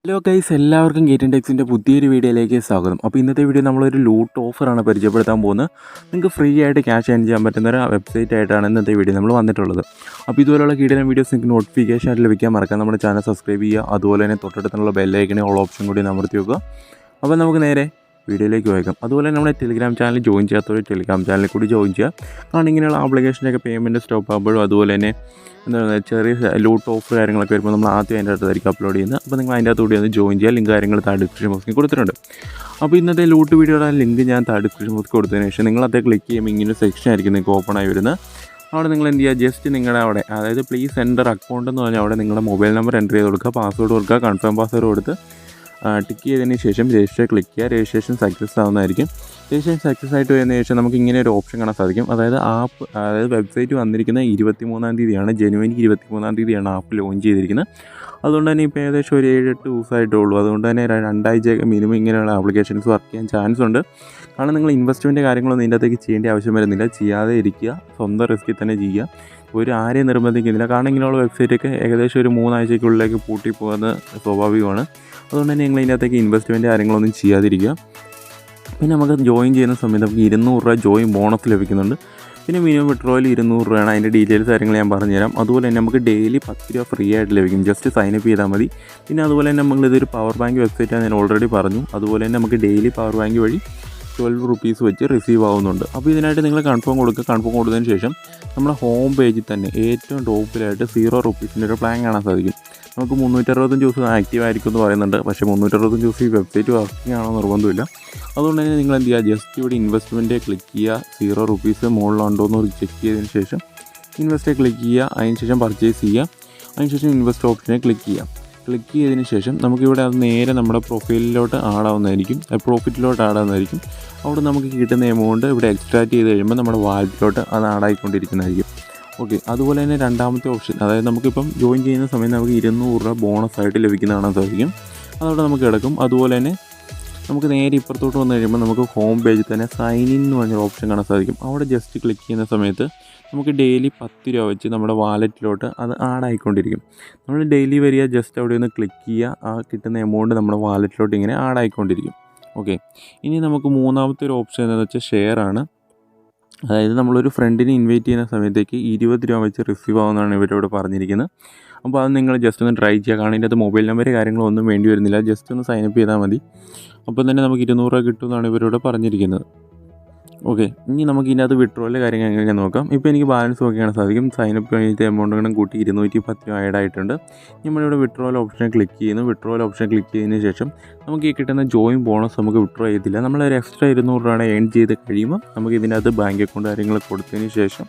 Hello guys, എല്ലാവർക്കും gate ടെക്സിൻ്റെ പുതിയൊരു വീഡിയോയിലേക്ക് സ്വാഗതം. അപ്പോൾ ഇന്നത്തെ വീഡിയോ നമ്മളൊരു ലൂട്ട് ഓഫറാണ് പരിചയപ്പെടുത്താൻ പോകുന്നത്. നിങ്ങൾക്ക് ഫ്രീ ആയിട്ട് ക്യാഷ് ഏൺ ചെയ്യാൻ പറ്റുന്ന ഒരു വെബ്സൈറ്റ് ആയിട്ടാണ് ഇന്നത്തെ വീഡിയോ നമ്മൾ വന്നിട്ടുള്ളത്. അപ്പോൾ ഇതുപോലുള്ള കിടിലൻ വീഡിയോസ് നിങ്ങൾക്ക് നോട്ടിഫിക്കേഷൻ ആയിട്ട് ലഭിക്കാൻ മറക്കാൻ നമ്മുടെ ചാനൽ സബ്സ്ക്രൈബ് ചെയ്യുക. അതുപോലെ തന്നെ തൊട്ടടുത്തുള്ള ബെല്ലൈക്കണെ ഓൾ ഓപ്ഷൻ കൂടി അമർത്തി വെക്കുക. അപ്പോൾ നമുക്ക് നേരെ വീഡിയോയിലേക്ക് പോയേക്കാം. അതുപോലെ നമ്മുടെ ടെലിഗ്രാം ചാനൽ ജോയിൻ ചെയ്യാത്തവർ ടെലിഗ്രാം ചാനലിൽ കൂടി ജോയിൻ ചെയ്യുക. കാരണം ഇങ്ങനെയുള്ള ആപ്ലിക്കേഷനൊക്കെ പേയ്മെൻറ്റ് സ്റ്റോപ്പ് ആകുമ്പോഴും അതുപോലെ തന്നെ എന്താണ് ചെറിയ ലൂട്ട് ഓഫർ കാര്യങ്ങളൊക്കെ വരുമ്പോൾ നമ്മൾ ആദ്യം അതിൻ്റെ അകത്തായിരിക്കും അപ്ലോഡ് ചെയ്യുന്നത്. അപ്പോൾ നിങ്ങൾ അതിൻ്റെ അകത്ത് കൂടി ഒന്ന് ജോയിൻ ചെയ്യുക. ലിങ്ക് കാര്യങ്ങൾ താഴെ ഡിസ്ക്രിപ്ഷൻ ബോക്സിൽ കൊടുത്തിട്ടുണ്ട്. അപ്പോൾ ഇന്നത്തെ ലൂട്ട് വീഡിയോയുടെ ലിങ്ക് ഞാൻ താഴെ ഡിസ്ക്രിപ്ഷൻ ബോക്സിൽ കൊടുത്തതിന് ശേഷം നിങ്ങളത് ക്ലിക്ക് ചെയ്യുമ്പോൾ ഇങ്ങനെ ഒരു സെക്ഷൻ ആയിരിക്കും നിങ്ങൾക്ക് ഓപ്പൺ ആയി വരുന്നത്. അവിടെ നിങ്ങൾ എന്ത് ചെയ്യുക, ജസ്റ്റ് നിങ്ങളുടെ അവിടെ അതായത് പ്ലീസ് എൻ്റർ അക്കൗണ്ട് എന്ന് പറഞ്ഞാൽ അവിടെ നിങ്ങളുടെ മൊബൈൽ നമ്പർ എൻ്റർ ചെയ്ത് കൊടുക്കുക, പാസ്വേഡ് കൊടുക്കുക, കൺഫേം പാസ്വേഡ് കൊടുത്ത് ടിക്ക് ചെയ്തതിന് ശേഷം രജിസ്റ്റർ ക്ലിക്ക് ചെയ്യുക. രജിസ്ട്രേഷൻ സക്സസ് ആവുന്നതായിരിക്കും. രജിസ്ട്രേഷൻ സക്സസ് ആയിട്ട് വരുന്ന ശേഷം നമുക്ക് ഇങ്ങനെ ഒരു ഓപ്ഷൻ കാണാൻ സാധിക്കും. അതായത് വെബ്സൈറ്റ് വന്നിരിക്കുന്നത് 23-ാം തീയതിയാണ്, ജനുവരി 23-ാം തീയതിയാണ് ആപ്പ് ലോഞ്ച് ചെയ്തിരിക്കുന്നത്. അതുകൊണ്ട് തന്നെ ഇപ്പോൾ ഏകദേശം ഒരു 7-8 ദിവസമായിട്ടുള്ളൂ. അതുകൊണ്ട് തന്നെ 2 ആഴ്ച മിനിമം ഇങ്ങനെയുള്ള ആപ്ലിക്കേഷൻസ് വർക്ക് ചെയ്യാൻ ചാൻസ് ഉണ്ട്. കാരണം നിങ്ങൾ ഇൻവെസ്റ്റ്മെൻറ്റ് കാര്യങ്ങളൊന്നും ഇതിൻ്റെ അകത്തേക്ക് ചെയ്യേണ്ട ആവശ്യം വരുന്നില്ല. ചെയ്യാതെ ഇരിക്കുക, സ്വന്തം റിസ്കിൽ തന്നെ ചെയ്യുക. ആരെയും നിർബന്ധിക്കുന്നില്ല. കാരണം ഇങ്ങനെയുള്ള വെബ്സൈറ്റൊക്കെ ഏകദേശം ഒരു 3 ആഴ്ചയ്ക്കുള്ളിലേക്ക് പൂട്ടിപ്പോകുന്നത് സ്വാഭാവികമാണ്. അതുകൊണ്ട് തന്നെ നിങ്ങൾ ഇതിനകത്തേക്ക് ഇൻവെസ്റ്റ്മെൻറ്റ് കാര്യങ്ങളൊന്നും ചെയ്യാതിരിക്കുക. പിന്നെ നമുക്ക് ജോയിൻ ചെയ്യുന്ന സമയത്ത് നമുക്ക് 200 രൂപ ജോയിൻ ബോണസ് ലഭിക്കുന്നുണ്ട്. പിന്നെ മിനിമം വിഡ്രോയിൽ 200 രൂപയാണ്. അതിൻ്റെ ഡീറ്റെയിൽസ് കാര്യങ്ങൾ ഞാൻ പറഞ്ഞുതരാം. അതുപോലെ തന്നെ നമുക്ക് ഡെയിലി 10 രൂപ ഫ്രീ ആയിട്ട് ലഭിക്കും, ജസ്റ്റ് സൈനപ്പ് ചെയ്താൽ മതി. പിന്നെ അതുപോലെ തന്നെ നമ്മളിതൊരു പവർ ബാങ്ക് വെബ്സൈറ്റാണ്, ഞാൻ ഓൾറെഡി പറഞ്ഞു. അതുപോലെ തന്നെ നമുക്ക് ഡെയിലി പവർ ബാങ്ക് വഴി 12 റുപ്പീസ് വെച്ച് റിസീവ് ആവുന്നുണ്ട്. അപ്പോൾ ഇതിനായിട്ട് നിങ്ങൾ കൺഫേം കൊടുക്കുക. കൺഫേം കൊടുത്തതിന് ശേഷം നമ്മുടെ ഹോം പേജിൽ തന്നെ ഏറ്റവും ടോപ്പിലായിട്ട് 0 റുപ്പീസിൻ്റെ ഒരു പ്ലാൻ കാണാൻ സാധിക്കും. നമുക്ക് 365 ദിവസം ആക്റ്റീവ് ആയിരിക്കും എന്ന് പറയുന്നുണ്ട്. പക്ഷേ 365 ദിവസം ഈ വെബ്സൈറ്റ് വർക്കിംഗ് ആണോ നിർബന്ധമില്ല. അതുകൊണ്ട് തന്നെ നിങ്ങൾ എന്ത് ചെയ്യുക, ജസ്റ്റ് ഇവിടെ ഇൻവെസ്റ്റ്മെൻറ്റ് ക്ലിക്ക് ചെയ്യുക. 0 റുപ്പീസ് മുകളിലുണ്ടോ എന്ന് ചെക്ക് ചെയ്തതിന് ശേഷം ഇൻവെസ്റ്റ് ക്ലിക്ക് ചെയ്യുക. അതിന് ശേഷം പർച്ചേസ് ചെയ്യുക. അതിനുശേഷം ഇൻവെസ്റ്റ് ഓപ്ഷനെ ക്ലിക്ക് ചെയ്യുക. ക്ലിക്ക് ചെയ്തതിന് ശേഷം നമുക്കിവിടെ അത് നേരെ നമ്മുടെ പ്രൊഫൈലിലോട്ട് ആഡാവുന്നതായിരിക്കും, പ്രോഫിറ്റിലോട്ട് ആഡാവുന്നതായിരിക്കും. അവിടെ നമുക്ക് കിട്ടുന്ന എമൗണ്ട് ഇവിടെ എക്സ്ട്രാക്ട് ചെയ്ത് കഴിയുമ്പോൾ നമ്മുടെ വാലറ്റിലോട്ട് അത് ആഡായിക്കൊണ്ടിരിക്കുന്നതായിരിക്കും. ഓക്കെ. അതുപോലെ തന്നെ രണ്ടാമത്തെ ഓപ്ഷൻ, അതായത് നമുക്കിപ്പം ജോയിൻ ചെയ്യുന്ന സമയത്ത് നമുക്ക് 200 രൂപ ബോണസായിട്ട് ലഭിക്കുന്ന കാണാൻ സാധിക്കും. അതവിടെ നമുക്ക് കിടക്കും. അതുപോലെ തന്നെ നമുക്ക് നേരെ ഇപ്പുറത്തോട്ട് വന്നു കഴിയുമ്പോൾ നമുക്ക് ഹോം പേജിൽ തന്നെ സൈൻ ഇൻ എന്ന് പറഞ്ഞൊരു ഓപ്ഷൻ കാണാൻ സാധിക്കും. അവിടെ ജസ്റ്റ് ക്ലിക്ക് ചെയ്യുന്ന സമയത്ത് നമുക്ക് ഡെയിലി 10 രൂപ വെച്ച് നമ്മുടെ വാലറ്റിലോട്ട് അത് ആഡായിക്കൊണ്ടിരിക്കും. നമ്മൾ ഡെയിലി വരിക, ജസ്റ്റ് അവിടെ ഒന്ന് ക്ലിക്ക് ചെയ്യുക. ആ കിട്ടുന്ന എമൗണ്ട് നമ്മുടെ വാലറ്റിലോട്ട് ഇങ്ങനെ ആഡായിക്കൊണ്ടിരിക്കും. ഓക്കെ. ഇനി നമുക്ക് മൂന്നാമത്തെ ഒരു ഓപ്ഷൻ എന്താണെന്ന് വെച്ചാൽ ഷെയർ ആണ്. അതായത് നമ്മളൊരു ഫ്രണ്ടിനെ ഇൻവൈറ്റ് ചെയ്യുന്ന സമയത്തേക്ക് 20 രൂപ വെച്ച് റിസീവ് ആവുമെന്നാണ് ഇവരോട് പറഞ്ഞിരിക്കുന്നത്. അപ്പോൾ അത് നിങ്ങൾ ജസ്റ്റ് ഒന്ന് ട്രൈ ചെയ്യുക. കാരണം ഇതിൻ്റെ അത് മൊബൈൽ നമ്പർ കാര്യങ്ങളൊന്നും വേണ്ടി വരുന്നില്ല, ജസ്റ്റ് ഒന്ന് സൈനപ്പ് ചെയ്താൽ മതി. അപ്പോൾ തന്നെ നമുക്ക് 200 രൂപ കിട്ടുമെന്നാണ് ഇവരോട് പറഞ്ഞിരിക്കുന്നത്. ഓക്കെ. ഇനി നമുക്ക് ഇതിനകത്ത് വിഡ്രോയിലെ കാര്യങ്ങൾ എങ്ങനെ നോക്കാം. ഇപ്പോൾ എനിക്ക് ബാലൻസ് നോക്കിയാണ് സാധിക്കും. സൈനപ്പ് കഴിഞ്ഞിട്ട് എമൗണ്ട് കൂടെ കൂട്ടി 210 രൂപ ആഡ് ആയിട്ടുണ്ട്. നമ്മളിവിടെ വിഡ്രോയിൽ ഓപ്ഷനെ ക്ലിക്ക് ചെയ്യുന്നു. വിഡ്രോയിൽ ഓപ്ഷൻ ക്ലിക്ക് ചെയ്തതിന് ശേഷം നമുക്ക് ഈ കിട്ടുന്ന ജോയിൻ ബോണസ് നമുക്ക് വിഡ്രോ ചെയ്തില്ല. നമ്മളൊരു എക്സ്ട്രാ 200 രൂപ ഏൺ ചെയ്ത് കഴിയുമ്പോൾ നമുക്ക് ഇതിനകത്ത് ബാങ്ക് അക്കൗണ്ട് കാര്യങ്ങൾ കൊടുത്തതിന് ശേഷം,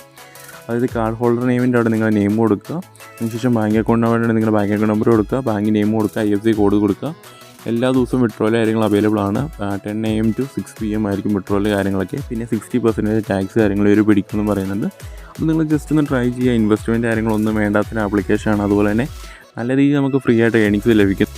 അതായത് കാർഡ് ഹോൾഡർ നെയിമിൻ്റെ അവിടെ നിങ്ങൾ നെയിം കൊടുക്കുക. അതിനുശേഷം ബാങ്ക് അക്കൗണ്ട് വേണ്ടി നിങ്ങൾ ബാങ്ക് അക്കൗണ്ട് നമ്പർ കൊടുക്കുക, ബാങ്ക് നെയിം കൊടുക്കുക, IFSC കോഡ് കൊടുക്കുക. എല്ലാ ദിവസവും വിഡ്രോയിലെ കാര്യങ്ങൾ അവൈലബിൾ ആണ്. 10 AM to 6 PM ആയിരിക്കും വിഡ്രോയിലെ കാര്യങ്ങളൊക്കെ. പിന്നെ 60% ടാക്സ് കാര്യങ്ങൾ ഒരു പിടിക്കുമെന്ന് പറയുന്നുണ്ട്. അപ്പോൾ നിങ്ങൾ ജസ്റ്റ് ഒന്ന് ട്രൈ ചെയ്യുക. ഇൻവെസ്റ്റ്മെൻറ്റ് കാര്യങ്ങളൊന്നും വേണ്ടാത്തൊരു ആപ്ലിക്കേഷനാണ്. അതുപോലെ തന്നെ നല്ല രീതിയിൽ നമുക്ക് ഫ്രീ ആയിട്ട് ഏണിങ്സ് ലഭിക്കും.